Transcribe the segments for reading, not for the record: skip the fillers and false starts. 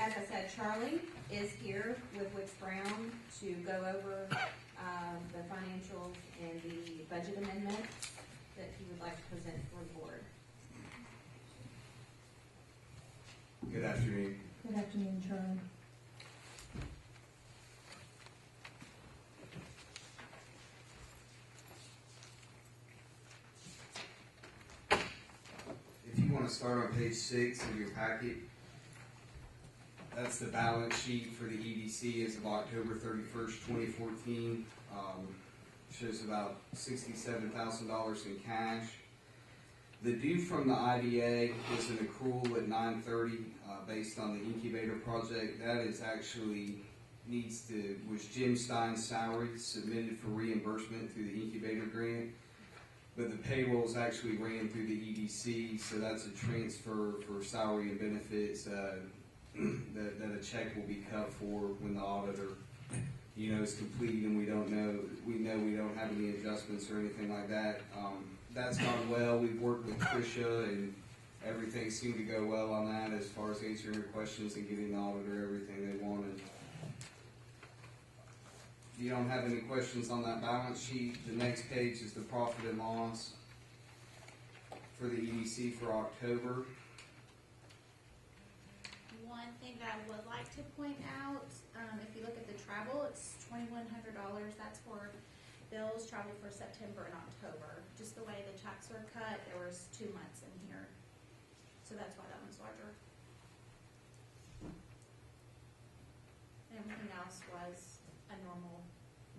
as I said, Charlie is here with Wicks Brown to go over the financials and the budget amendments that he would like to present for the board. Good afternoon. Good afternoon, Charlie. If you want to start on page 6 of your packet, that's the balance sheet for the EDC as of October 31st, 2014. Shows about $67,000 in cash. The due from the IDA is an accrual at 9/30 based on the incubator project. That is actually was Jim Stein's salary submitted for reimbursement through the incubator grant. But the payrolls actually ran through the EDC, so that's a transfer for salary and benefits that a check will be cut for when the auditor, is complete, and we know we don't have any adjustments or anything like that. That's gone well. We've worked with Tricia, and everything seemed to go well on that as far as answering your questions and giving the auditor everything they wanted. If you don't have any questions on that balance sheet, the next page is the profit and loss for the EDC for October. One thing that I would like to point out, if you look at the travel, it's $2,100. That's for bills traveled for September and October. Just the way the checks are cut, there was 2 months in here. So that's why that one's larger. Everything else was a normal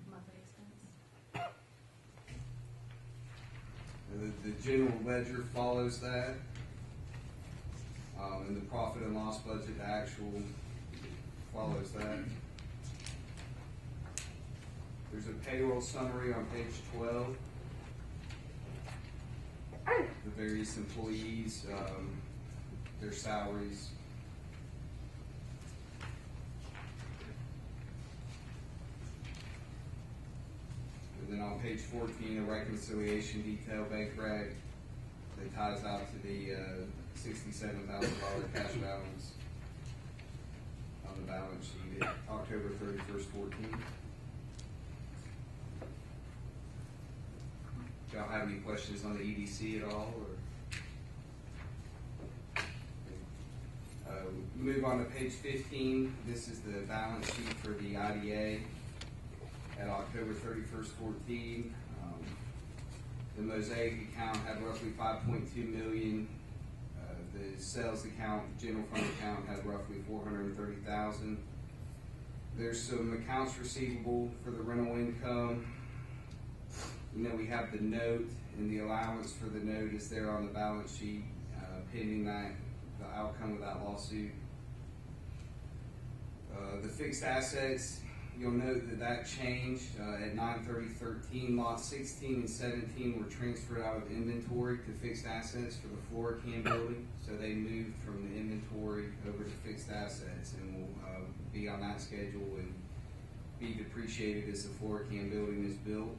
monthly expense. The general ledger follows that. And the profit and loss budget, the actual, follows that. There's a payroll summary on page 12. The various employees, their salaries. And then on page 14, a reconciliation detail bank rec that ties out to the $67,000 cash balance on the balance sheet at October 31st, 14. Do y'all have any questions on the EDC at all? Move on to page 15. This is the balance sheet for the IDA at October 31st, 14. The Mosaic account had roughly $5.2 million. The sales account, the general fund account, had roughly $430,000. There's some accounts receivable for the rental income. We have the note, and the allowance for the note is there on the balance sheet, pending the outcome of that lawsuit. The fixed assets, you'll note that changed at 9/30/13. Lots 16 and 17 were transferred out of inventory to fixed assets for the Florican building. So they moved from the inventory over to fixed assets, and will be on that schedule and be depreciated as the Florican building is built.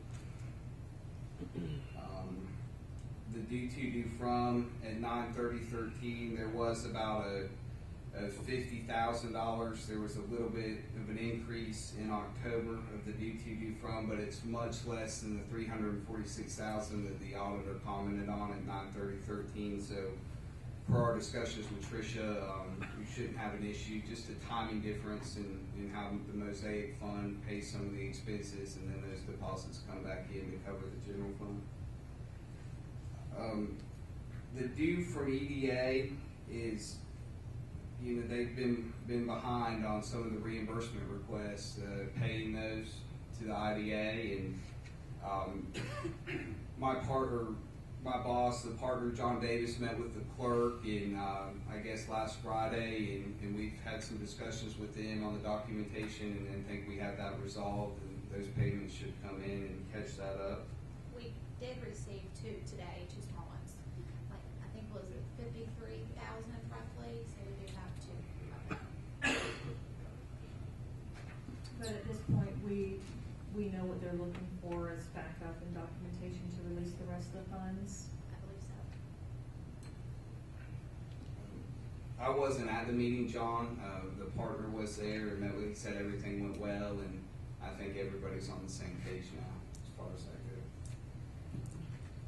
The due to, due from at 9/30/13, there was about a $50,000. There was a little bit of an increase in October of the due to, due from, but it's much less than the $346,000 that the auditor commented on at 9/30/13. So, per our discussions with Tricia, we shouldn't have an issue. Just a timing difference in how the Mosaic Fund pays some of the expenses, and then those deposits come back in to cover the general fund. The due from EDA is, they've been behind on some of the reimbursement requests, paying those to the IDA, and my boss, the partner, John Davis, met with the clerk in, I guess, last Friday, and we've had some discussions with them on the documentation, and think we have that resolved, and those payments should come in and catch that up. We did receive two today, two small ones. I think was it 53,000 roughly, so we do have two. But at this point, we know what they're looking for as backup and documentation to release the rest of the funds. I believe so. I wasn't at the meeting, John. The partner was there and met with, he said everything went well, and I think everybody's on the same page now, as far as that goes.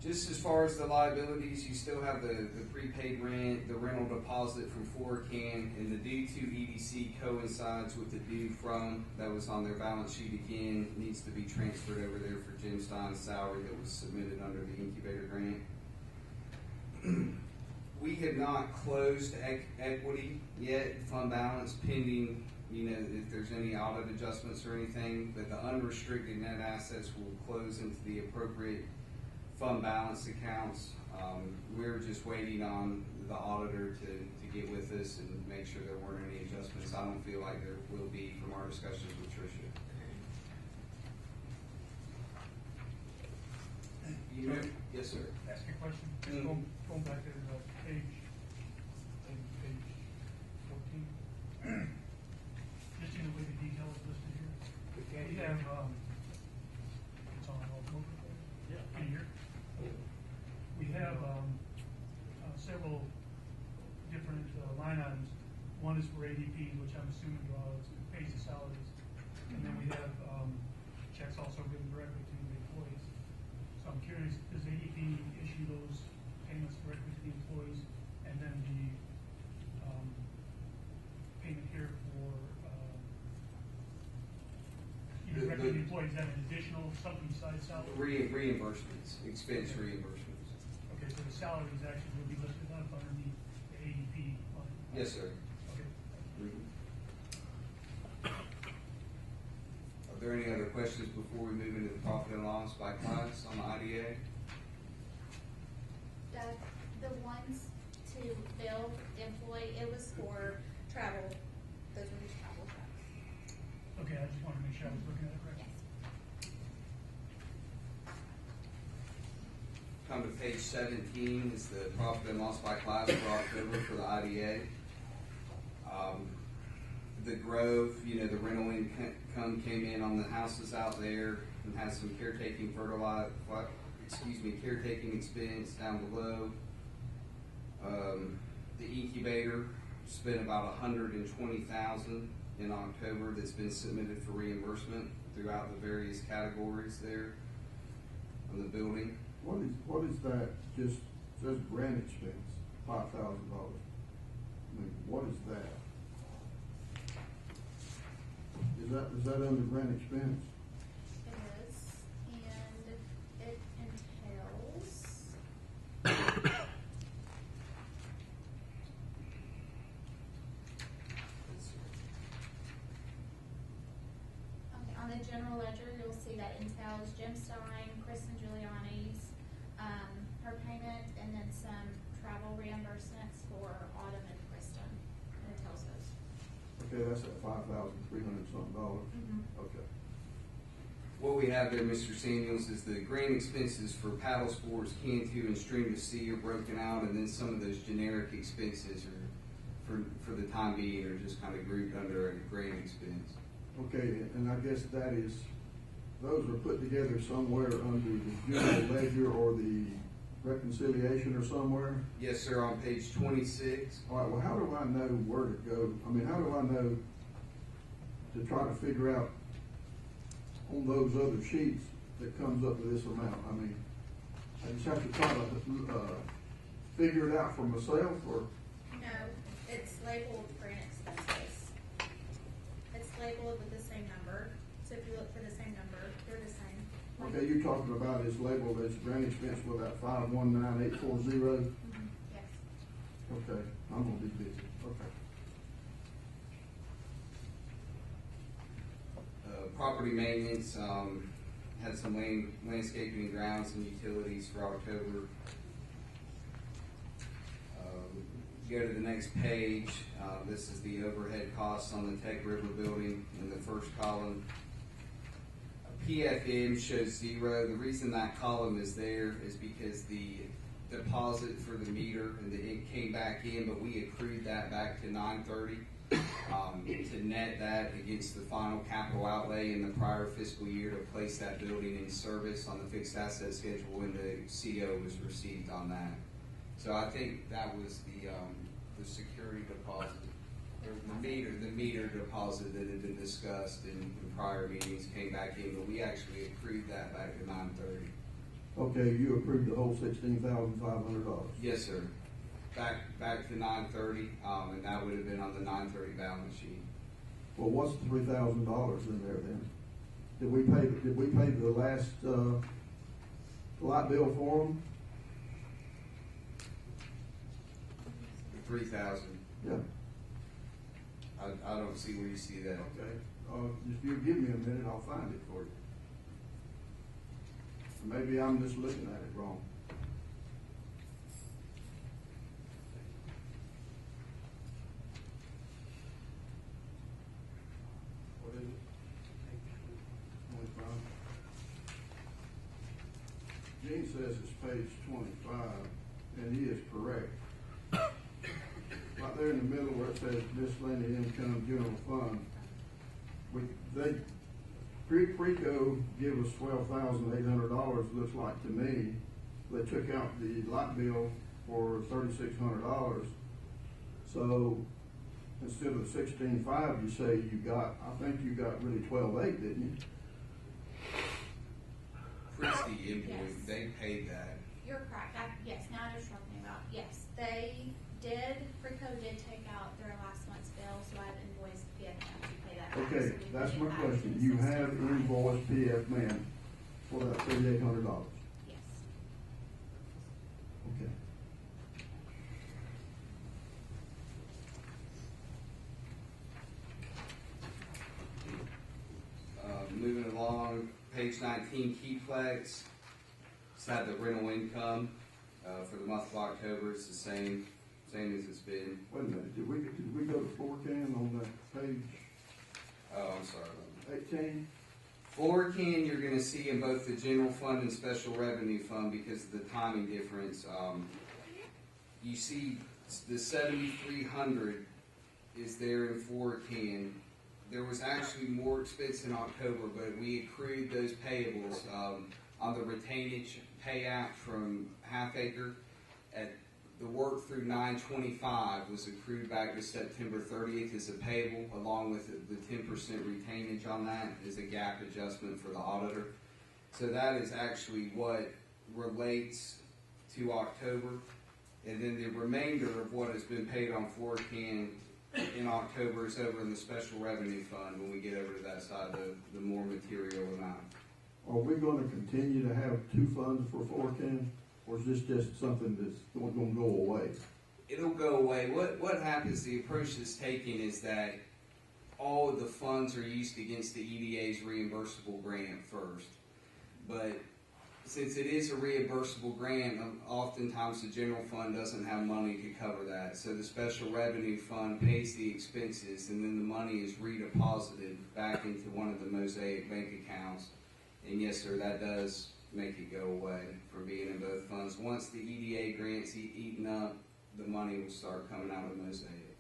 Just as far as the liabilities, you still have the prepaid rent, the rental deposit from Florican, and the due to EDC coincides with the due from that was on their balance sheet again, needs to be transferred over there for Jim Stein's salary that was submitted under the incubator grant. We have not closed equity yet, fund balance pending, if there's any audit adjustments or anything, but the unrestricted net assets will close into the appropriate fund balance accounts. We're just waiting on the auditor to get with us and make sure there weren't any adjustments. I don't feel like there will be from our discussions with Tricia. Yes, sir. Ask you a question. Mhm. Going back to page 14. Just in the way the detail is listed here. We have, it's on all over. Yeah. Can you hear? We have, several different line items. One is for ADP, which I'm assuming pays the salaries. And then we have, checks also written directly to the employees. So I'm curious, does ADP issue those payments directly to the employees? And then the payment here for, directly to the employees, is that an additional something besides salary? Reimbursements, expense reimbursements. Okay, so the salaries actually will be listed up underneath the ADP line? Yes, sir. Okay. Are there any other questions before we move into the profit and loss by class on the IDA? The ones to bill the employee, it was for travel, those were the travel checks. Okay, I just wanted to make sure I was looking at it correctly. Yes. Come to page 17 is the profit and loss by class for October for the IDA. The Grove, the rental income came in on the houses out there and has some caretaking caretaking expense down below. The incubator spent about $120,000 in October that's been submitted for reimbursement throughout the various categories there on the building. What is that? Just says grant expense, $5,000. I mean, what is that? Is that under grant expense? It is, and it entails. Okay, on the general ledger, you'll see that entails Jim Stein, Kristen Giuliani's, her payment, and then some travel reimbursements for Autumn and Kristen. And it tells those. Okay, that's at $5,300 something. Okay. What we have there, Mr. Samuels, is the grant expenses for paddle sports, Cantu, and Stream to Sea are broken out, and then some of those generic expenses are, for the time being, are just kind of grouped under a grant expense. Okay, and I guess those are put together somewhere under the general ledger or the reconciliation or somewhere? Yes, sir, on page 26. All right, well, how do I know where to go? I mean, how do I know to try to figure out on those other sheets that comes up to this amount? I mean, I just have to try to figure it out for myself, or? No, it's labeled grant expenses. It's labeled with the same number, so if you look for the same number, they're the same. Okay, you're talking about is labeled as grant expense with that 519840? Yes. Okay, I'm gonna be busy, okay. Property maintenance, had some landscaping and grounds and utilities for October. Go to the next page. This is the overhead costs on the Tech River building in the first column. PFM shows 0. The reason that column is there is because the deposit for the meter and it came back in, but we accrued that back to 9/30 to net that against the final capital outlay in the prior fiscal year to place that building in service on the fixed asset schedule when the CO was received on that. So I think that was the security deposit, or the meter deposit that had been discussed in prior meetings came back in, but we actually accrued that back to 9/30. Okay, you approved the whole $16,500. Yes, sir. Back to 9/30, and that would have been on the 9/30 balance sheet. Well, what's the $3,000 in there then? Did we pay the last, light bill for them? The 3,000. Yeah. I don't see where you see that. Okay, if you give me a minute, I'll find it for you. Maybe I'm just looking at it wrong. What is it? 25. Gene says it's page 25, and he is correct. Right there in the middle where it says miscellaneous income general fund, Preco give us $12,800, looks like to me. They took out the light bill for $3,600. So instead of the 16.5, you say you got, I think you got really 12.8, didn't you? Christie invoice, Yes. they paid that. You're correct. Yes, now I know what you're talking about. Yes, they did, Preco did take out their last month's bill, so I've invoiced PF to pay that. back. Okay, So we that's paid my it back question. to You the have system. invoiced PF Man for that $3,800. Yes. Okay. Moving along, page 19, Keyplex. It's had the rental income, for the month of October, it's the same as it's been. Wait a minute, did we go to Florcan on that page Oh, I'm sorry. 18? Florican, you're gonna see in both the general fund and special revenue fund because of the timing difference. You see the 7,300 is there in Florican. There was actually more expense in October, but we accrued those payables, on the retainage payout from Half Acre. At the work through 9/25 was accrued back to September 30th as a payable, along with the 10% retainage on that is a gap adjustment for the auditor. So that is actually what relates to October. And then the remainder of what has been paid on Florican in October is over in the special revenue fund when we get over to that side, the more material amount. Are we gonna continue to have two funds for Florcan, or is this just something that's gonna go away? It'll go away. What happens, the approach that's taken is that all of the funds are used against the EDA's reimbursable grant first. But since it is a reimbursable grant, oftentimes the general fund doesn't have money to cover that. So the special revenue fund pays the expenses and then the money is redeposited back into one of the Mosaic bank accounts. And yes, sir, that does make it go away from being in both funds. Once the EDA grant's eaten up, the money will start coming out of Mosaic.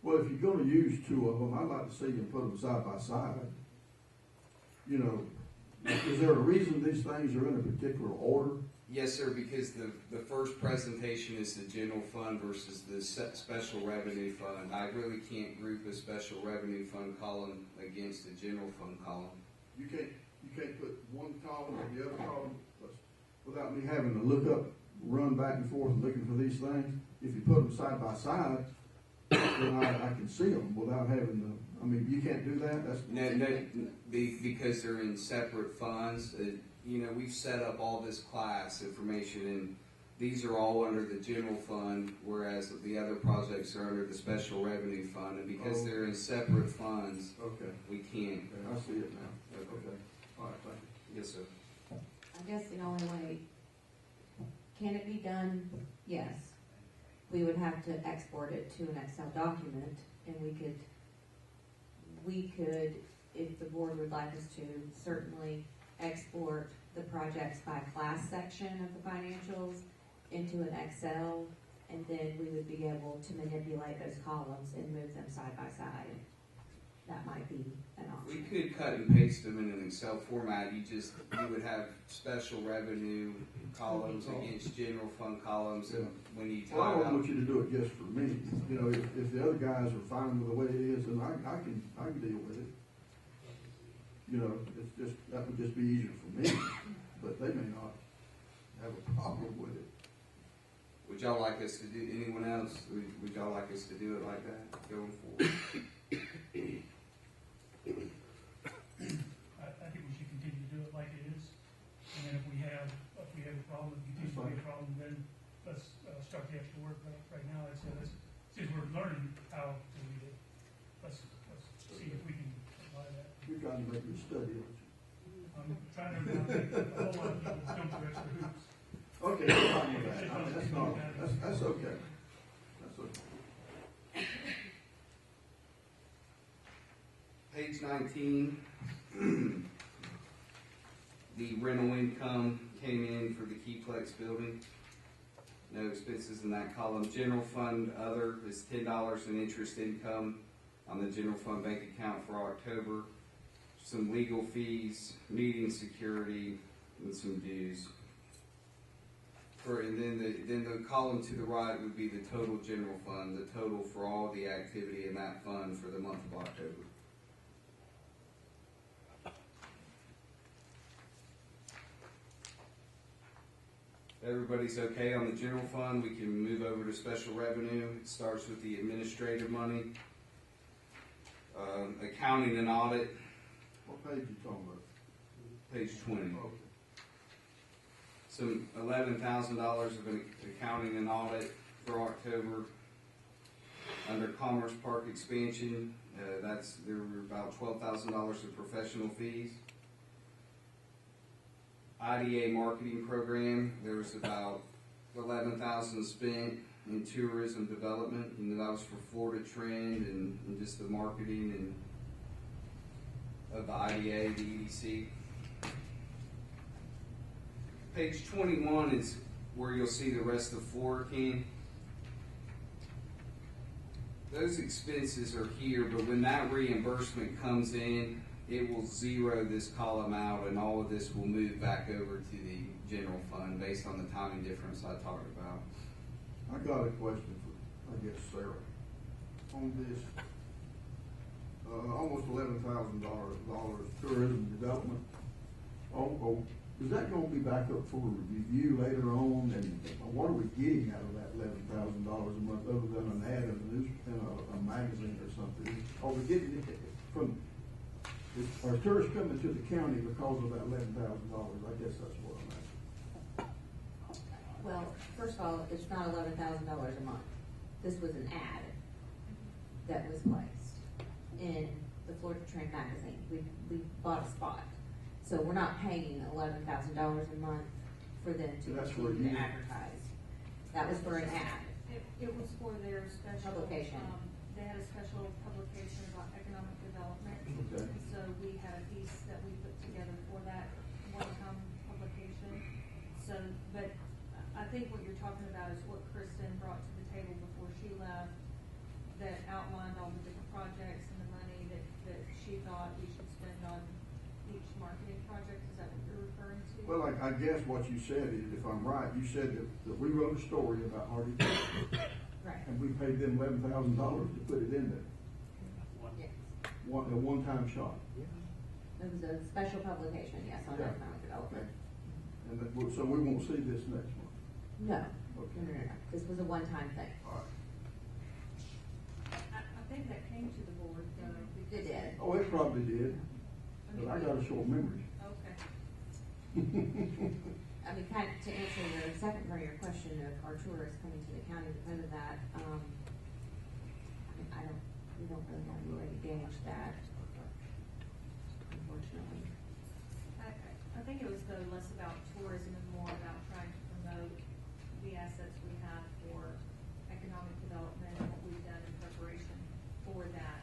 Well, if you're gonna use two of them, I'd like to see you put them side by side. You know, is there a reason these things are in a particular order? Yes, sir, because the first presentation is the general fund versus the special revenue fund. I really can't group a special revenue fund column against a general fund column. You can't put one column or the other column without me having to look up, run back and forth looking for these things. If you put them side by side, then I can see them without having to, I mean, you can't do that? Because they're in separate funds. We've set up all this class information, and these are all under the general fund, whereas the other projects are under the special revenue fund. And because they're in separate funds, Okay, we can't. okay, I see it now. Okay, all right, thank you. Yes, sir. I guess the only way, can it be done? Yes. We would have to export it to an Excel document, and we could, if the board would like us to, certainly export the projects by class section of the financials into an Excel, and then we would be able to manipulate those columns and move them side by side. that might be an We option. could cut and paste them in an Excel format, you would have special revenue columns against general fund columns, and when you Well, I time don't out. want you to do it just for me, you know, if the other guys are fine with the way it is, then I can deal with it. You know, it's just, that would just be easier for me, but they may not have a problem with it. Would y'all like us to do, anyone else, would y'all like us to do it like that going forward? I think we should continue to do it like it is, and then if we have a problem, if it continues to be a problem, then let's, start the extra work. But right now, I'd say since we're learning how to read it, let's see if we can apply that. You're trying to make me study it. I'm trying to not make a whole lot of people jump through extra hoops. Okay, I'm fine with that. I mean, that's not, that's okay. That's okay. Page 19, the rental income came in for the Keyplex building. No expenses in that column. General fund other is $10 in interest income on the general fund bank account for October. Some legal fees, meeting security, and some dues. And then the column to the right would be the total general fund, the total for all the activity in that fund for the month of October. Everybody's okay on the general fund, we can move over to special revenue. It starts with the administrative money. Accounting and audit, What page you talking about? page 20. Okay. Some $11,000 of an accounting and audit for October. Under Commerce Park expansion, there were about $12,000 of professional fees. IDA marketing program, there was about $11,000 spent in tourism development, and that was for Florida Trend and just the marketing and of the IDA, the EDC. Page 21 is where you'll see the rest of Florida King. Those expenses are here, but when that reimbursement comes in, it will zero this column out, and all of this will move back over to the general fund based on the timing difference I talked about. I got a question for, I guess, Sarah. On this, almost $11,000 tourism development. Oh, is that gonna be back up for review later on? And what are we getting out of that $11,000 a month other than an ad in a magazine or something? Are we getting it from, are tourists coming to the county because of that $11,000? I guess that's what I'm asking. Well, first of all, it's not $11,000 a month. This was an ad that was placed in the Florida Trend magazine. We bought a spot. So we're not paying $11,000 a month for them to That's for continue to you. advertise. That was for an ad. It was for their special. Publication. They had a special publication about economic development. Okay. And so we had a piece that we put together for that one-time publication. So, but I think what you're talking about is what Kristen brought to the table before she left, that outlined all the different projects and the money that she thought we should spend on each marketing project. Is that what you're referring to? Well, I guess what you said is, if I'm right, you said that we wrote a story about Hardy Creek, Right. and we paid them $11,000 to put it in there. Yes. A one-time shot. It was a special publication, yes, on Yeah. economic development. And so we won't see this next month. No, Okay. no. This was a one-time thing. All right. I think that came to the board, It because. did. Oh, it probably did, but I got a short memory. Okay. I mean, kind of to answer the second part of your question of our tourists coming to the county because of that, we don't really have a way to gauge that, unfortunately. I think it was though less about tourism and more about trying to promote the assets we have for economic development and what we've done in preparation for that.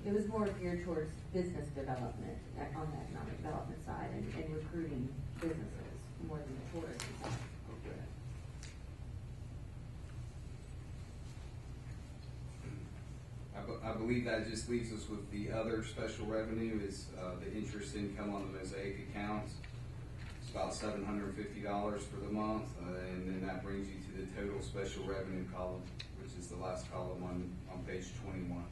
It was more geared towards business development on the economic development side and recruiting businesses more than the tourism side. Okay. I I believe that just leaves us with the other special revenue is, the interest income on the Mosaic accounts. It's about $750 for the month, and then that brings you to the total special revenue column, which is the last column on page 21.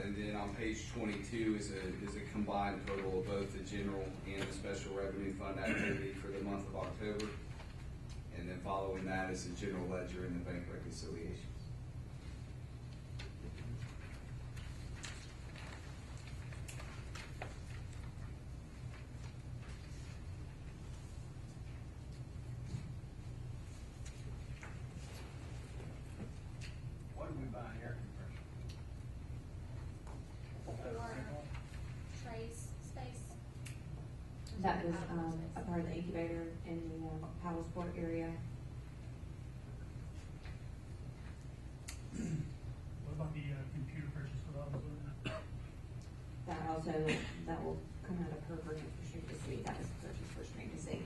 And then on page 22 is a combined total of both the general and the special revenue fund activity for the month of October. And then following that is the general ledger and the bank reconciliations. What did we buy an air compressor? For Trey's space. That was, a part of the incubator in the, Paddlesport area. What about the, computer purchase for those? That also, that will come out of her purchase for Street to See, that was purchase for Street to See.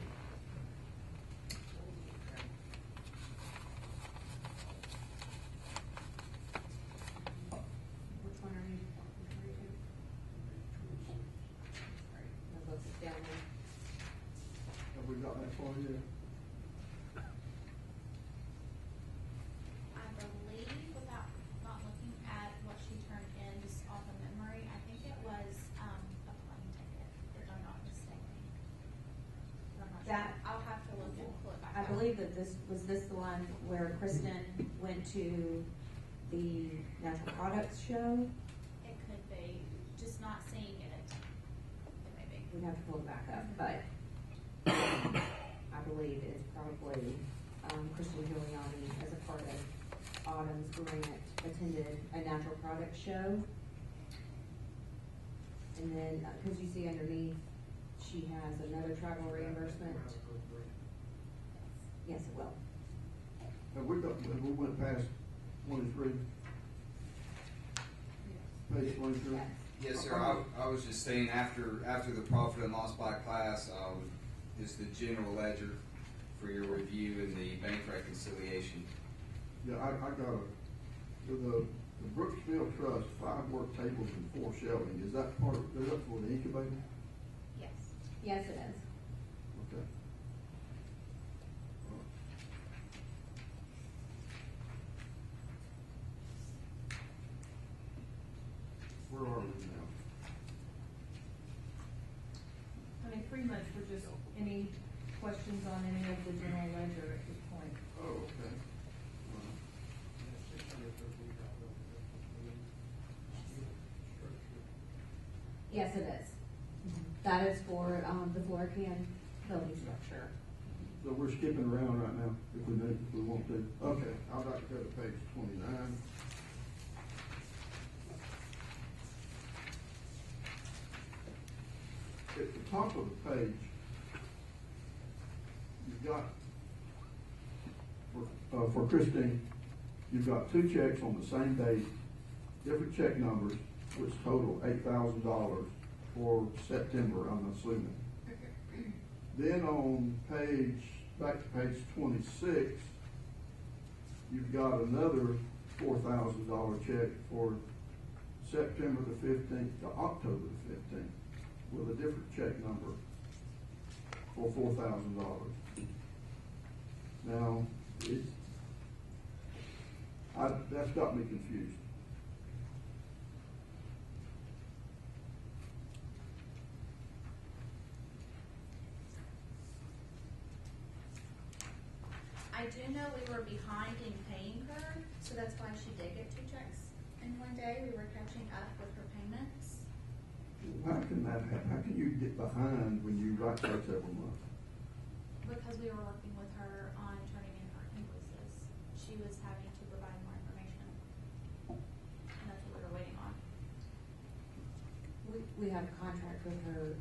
Which one are you referring to? Sorry, the book is down there. Have we got that far yet? I believe, without not looking at what she turned in, just off of memory, I think it was, a plane ticket, if I'm not mistaken. But I'm not sure. That- I'll have to look and pull it back I up. believe that this the one where Kristen went to the natural products show? It could be, just not seeing it. It may be. We'd have to pull it back up, but I believe it's probably, Kristen Giuliani as a part of Autumn's grant attended a natural products show. And then, cause you see underneath, she has another travel reimbursement. Yes, it will. Have we went past 23? Page 23? Yes. Yes, sir. I was just saying after the profit and loss by class, is the general ledger for your review and the bank reconciliation. Yeah, I got the Brooksville Trust, 5 work tables and 4 shelving, is that part of, is that for the incubator? Yes. Yes, it is. Okay. Where are we now? I mean, pretty much we're just, any questions on any of the general ledger at this point? Oh, okay. Yes, it is. That is for, the floor can building structure. So we're skipping around right now, if we need, if we want to. Okay, I'd like to go to page 29. At the top of the page, you've got, for Christine, you've got 2 checks on the same date, different check numbers, which total $8,000 for September, I'm assuming. Then on back to page 26, you've got another $4,000 check for September the 15th to October the 15th with a different check number for $4,000. Now, that's got me confused. I do know we were behind in paying her, so that's why she did get 2 checks in one day. We were catching up with her payments. How can that happen? How can you get behind when you write checks every month? Because we were working with her on turning in her invoices. She was having to provide more information. And that's what we were waiting on. We have a contract with her,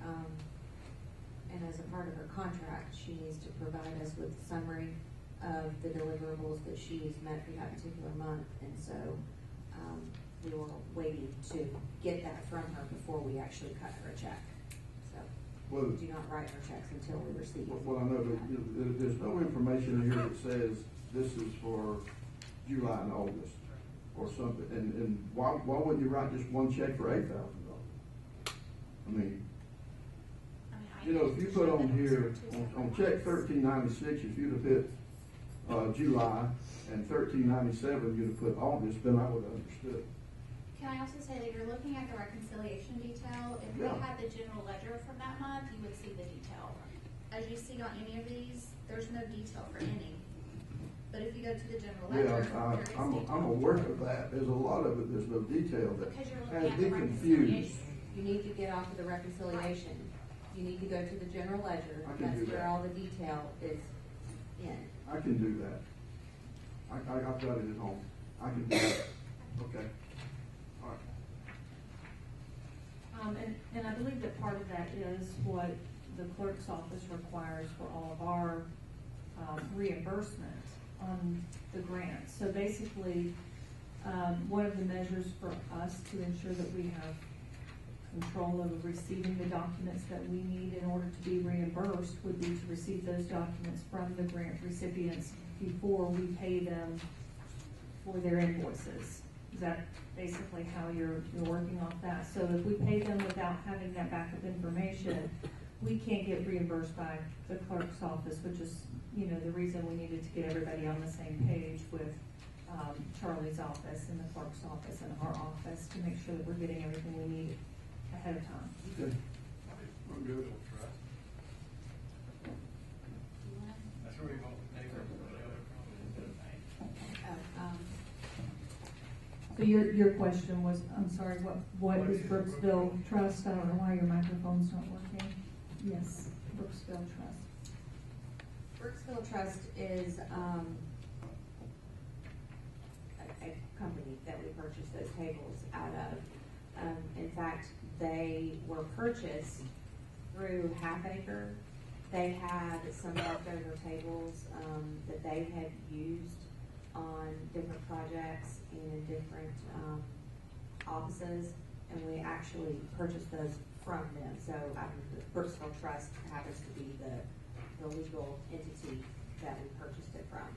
and as a part of her contract, she needs to provide us with a summary of the deliverables that she has met for that particular month, and so, we were waiting to get that from her before we actually cut her a check. So, Well, we do not write her checks until we receive. well, I know, but there's no information in here that says this is for July and August or something, and why wouldn't you write just one check for $8,000? I mean, I mean, I you know, if you put on here, two on separate check ones. 1396, if you'd have put, July, and 1397, you'd have put August, then I would have understood. Can I also say that you're looking at the reconciliation detail, if we Yeah. had the general ledger from that month, you would see the detail. As you see on any of these, there's no detail for any. But if you go to the general ledger, Yeah, there is I'm detail. aware of that, there's a lot of it, there's no detail that Because you're has looking at me the confused. reconciliation. You need to get off of the reconciliation. You need to go to the general ledger. I can That's do where that. all the detail is in. I can do that. I've got it at home, I can do that, okay. All right. And I believe that part of that is what the clerk's office requires for all of our reimbursement on the grant. So basically, one of the measures for us to ensure that we have control over receiving the documents that we need in order to be reimbursed would be to receive those documents from the grant recipients before we pay them for their invoices. Is that basically how you're working off that? So if we pay them without having that backup information, we can't get reimbursed by the clerk's office, which is, you know, the reason we needed to get everybody on the same page with Charlie's office and the clerk's office and our office to make sure that we're getting everything we need ahead of time. Okay, I'm good. That's where we go, neighbor, So your question was, I'm sorry, what is Brooksville Trust? I don't know why your microphone's not working. Yes, Brooksville Trust. Brooksville Trust is, a company that we purchased those tables out of. In fact, they were purchased through Half Acre. They had some leftover tables, that they had used on different projects and in different, offices, and we actually purchased those from them. So, the Brooksville Trust happens to be the legal entity that we purchased it from.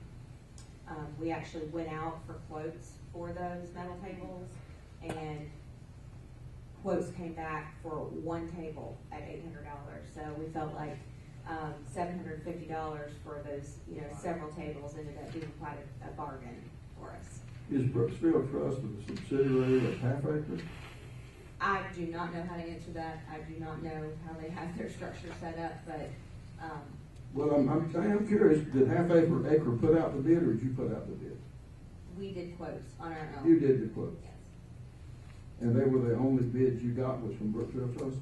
We actually went out for quotes for those metal tables, and quotes came back for one table at $800. So we felt like $750 for those, several tables ended up being quite a bargain for us. Is Brooksville Trust a subsidiary of Half Acre? I do not know how to answer that. I do not know how they have their structure set up, but, Well, I'm curious, did Half Acre put out the bid, or did you put out the bid? we did quotes on our own. You did the quotes, Yes. and they were the only bids you got was from Brooksville Trust?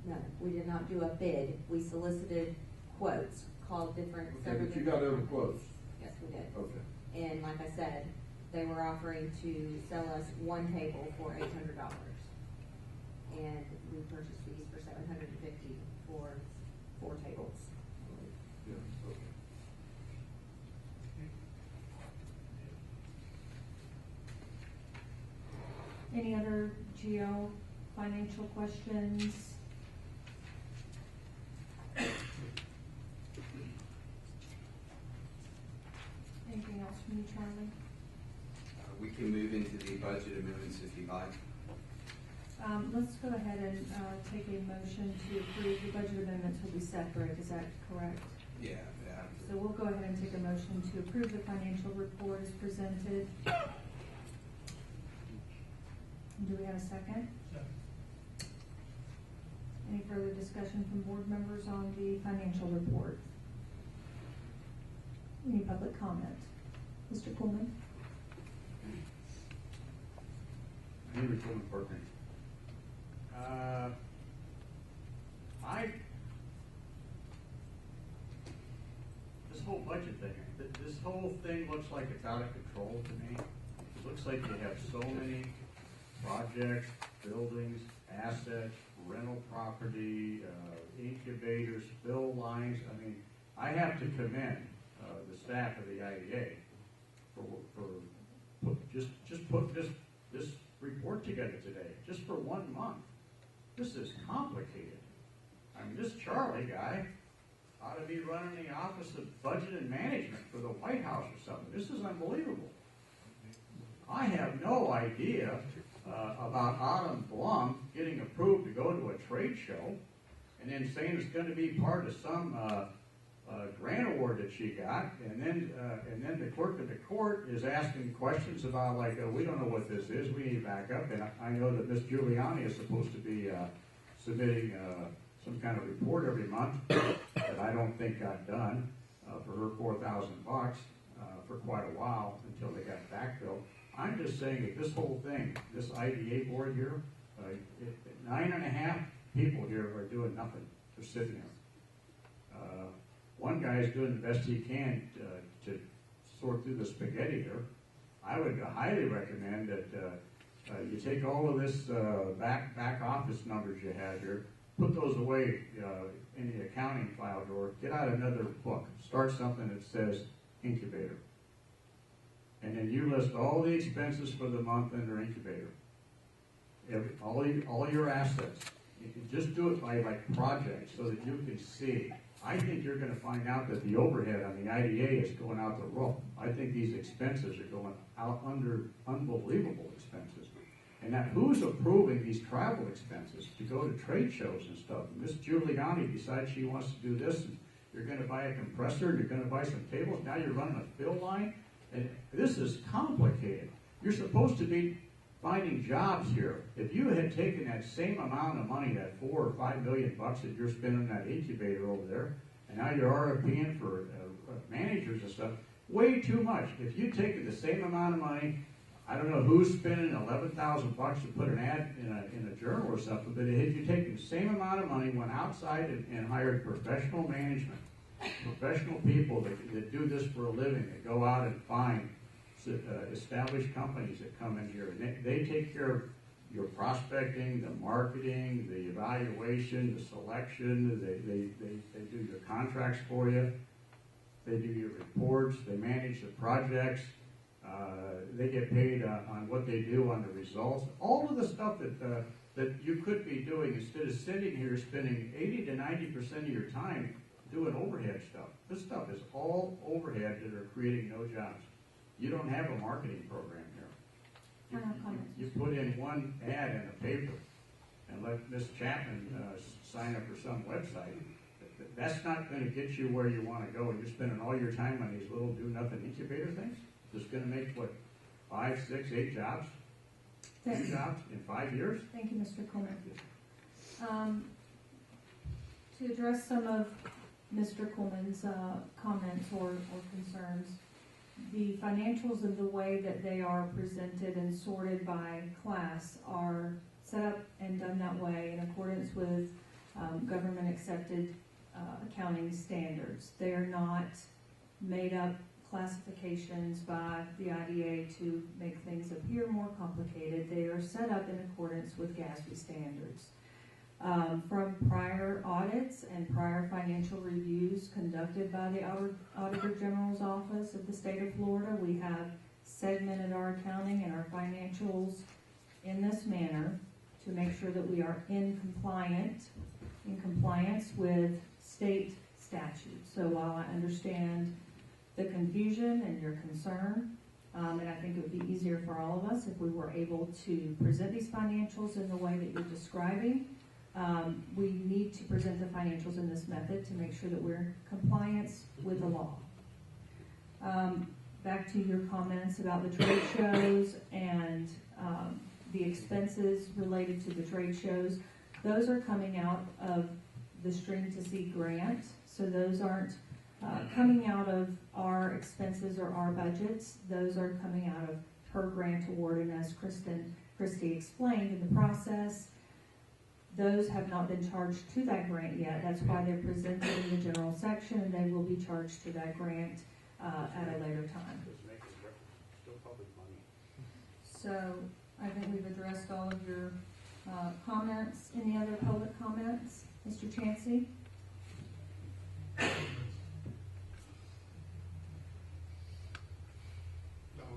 No, we did not do a bid. We solicited quotes, called different. Okay, several but you got different other quotes? Yes, we did. Okay. And like I said, they were offering to sell us one table for $800. And we purchased these for $750 for 4 tables. Yeah, okay. Any other Geo financial questions? Anything else from you, Charlie? We can move into the budget amendments if you like. Let's go ahead and, take a motion to approve the budget amendments will be separate, is that correct? Yeah. So we'll go ahead and take a motion to approve the financial report as presented. Do we have a second? Any further discussion from board members on the financial report? Any public comment? Mr. Coleman? Henry Coleman Perkins. This whole budget thing, this whole thing looks like it's out of control to me. It looks like you have so many projects, buildings, assets, rental property, incubators, bill lines. I mean, I have to commend, the staff of the IDA for just putting this report together today, just for 1 month. This is complicated. I mean, this Charlie guy ought to be running the Office of Budget and Management for the White House or something. This is unbelievable. I have no idea about Autumn Blum getting approved to go to a trade show and then saying it's going to be part of some grant award that she got, and then the clerk of the court is asking questions about like, we don't know what this is, we need backup, and I know that Miss Giuliani is supposed to be submitting some kind of report every month that I don't think got done for her $4,000 for quite a while until they got backfilled. I'm just saying that this whole thing, this IDA board here, 9.5 people here are doing nothing. They're sitting there. One guy is doing the best he can to sort through the spaghetti here. I would highly recommend that you take all of this back office numbers you have here, put those away in the accounting file drawer, get out another book, start something that says incubator. And then you list all the expenses for the month under incubator. All your assets. You can just do it by like projects so that you can see. I think you're going to find out that the overhead on the IDA is going out the roof. I think these expenses are going out under unbelievable expenses. And that who's approving these travel expenses to go to trade shows and stuff? Miss Giuliani decides she wants to do this, and you're going to buy a compressor, and you're going to buy some tables. Now you're running a fill line, and this is complicated. You're supposed to be finding jobs here. If you had taken that same amount of money, that $4 or $5 million that you're spending on that incubator over there, and now you're RFPing for managers and stuff, way too much. If you'd taken the same amount of money, I don't know who's spending $11,000 to put an ad in a journal or something, but if you take the same amount of money, went outside and hired professional management, professional people that do this for a living, that go out and find established companies that come in here, and they take care of your prospecting, the marketing, the evaluation, the selection. They do your contracts for you. They do your reports. They manage the projects. They get paid on what they do on the results. All of the stuff that you could be doing instead of sitting here spending 80 to 90% of your time doing overhead stuff. This stuff is all overhead that are creating no jobs. You don't have a marketing program here. You put in one ad in a paper and let Miss Chapman sign up for some website. That's not going to get you where you want to go. You're spending all your time on these little do-nothing incubator things. It's going to make, what, 5, 6, 8 jobs? 2 jobs in 5 years? Thank you, Mr. Coleman. To address some of Mr. Coleman's comments or concerns, the financials and the way that they are presented and sorted by class are set up and done that way in accordance with government accepted accounting standards. They are not made up classifications by the IDA to make things appear more complicated. They are set up in accordance with GASB standards. From prior audits and prior financial reviews conducted by the Auditor General's Office of the state of Florida, we have segmented our accounting and our financials in this manner to make sure that we are in compliance with state statutes. So while I understand the confusion and your concern, and I think it would be easier for all of us if we were able to present these financials in the way that you're describing, we need to present the financials in this method to make sure that we're in compliance with the law. Back to your comments about the trade shows and the expenses related to the trade shows, those are coming out of the Stream to Sea grant, so those aren't coming out of our expenses or our budgets. Those are coming out of her grant award, and as Christy explained in the process, those have not been charged to that grant yet. That's why they're presented in the general section, and they will be charged to that grant at a later time. Still public money. So I think we've addressed all of your comments. Any other public comments? Mr. Chansey?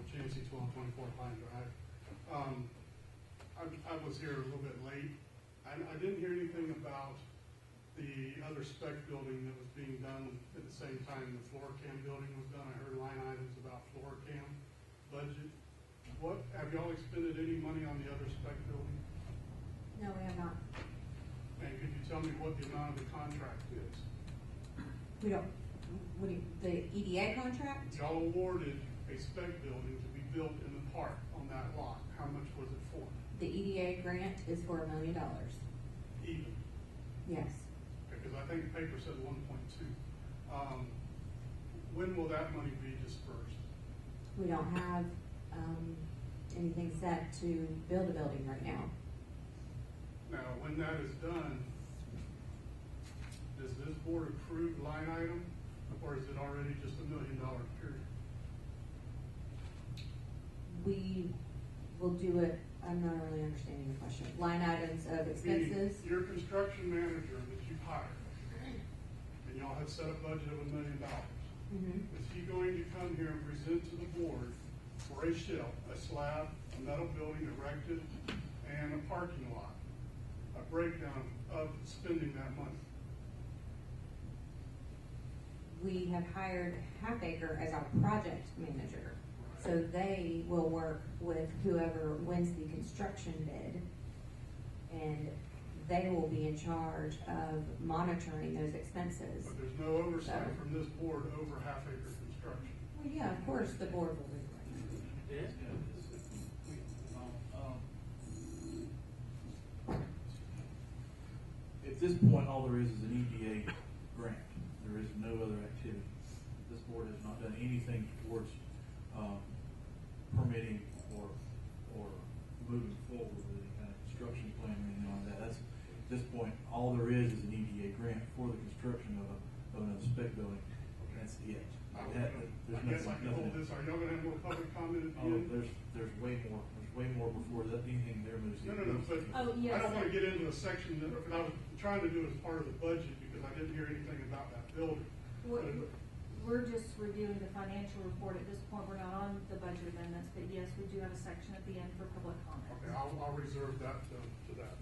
Chansey, 1224 Pine Drive. I was here a little bit late. I didn't hear anything about the other spec building that was being done at the same time the floor cam building was done. I heard line items about floor cam budget. What, have y'all expended any money on the other spec building? No, we have not. And could you tell me what the amount of the contract is? We don't, what do you, the EDA contract? Y'all awarded a spec building to be built in the park on that lot. How much was it for? The EDA grant is for $1 million. Even, Yes. because I think the paper said 1.2. When will that money be dispersed? We don't have, anything set to build a building right now. Now, when that is done, does this board approve line item, or is it already just $1 million period? We will do it, I'm not really understanding the question. Line items of Meaning, expenses? your construction manager that you hired, and y'all had set a budget of $1 million. Mhm. Is he going to come here and present to the board for a shell, a slab, a metal building erected, and a parking lot, a breakdown of spending that money? We have hired Half Acre as our project manager. So they will work with whoever wins the construction bid. And they will be in charge of monitoring those expenses. But there's no oversight So- from this board over Half Acre Construction. Well, yeah, of course, the board will be. At this point, all there is an EDA grant. There is no other activity. This board has not done anything towards permitting or moving forward with any kind of construction plan or anything like that. That's, at this point, all there is an EDA grant for the construction of another spec building. That's it. There's I guess I can hold nothing. this, are y'all gonna have more public comment at the Oh, end? there's way more before that anything there moves. No, but Oh, I yes. don't wanna get into a section that I was trying to do as part of the budget because I didn't hear anything about that building. We're just reviewing the financial report. At this point, we're not on the budget amendments, but yes, we do have a section at the end for public comment. Okay, I'll reserve that to that.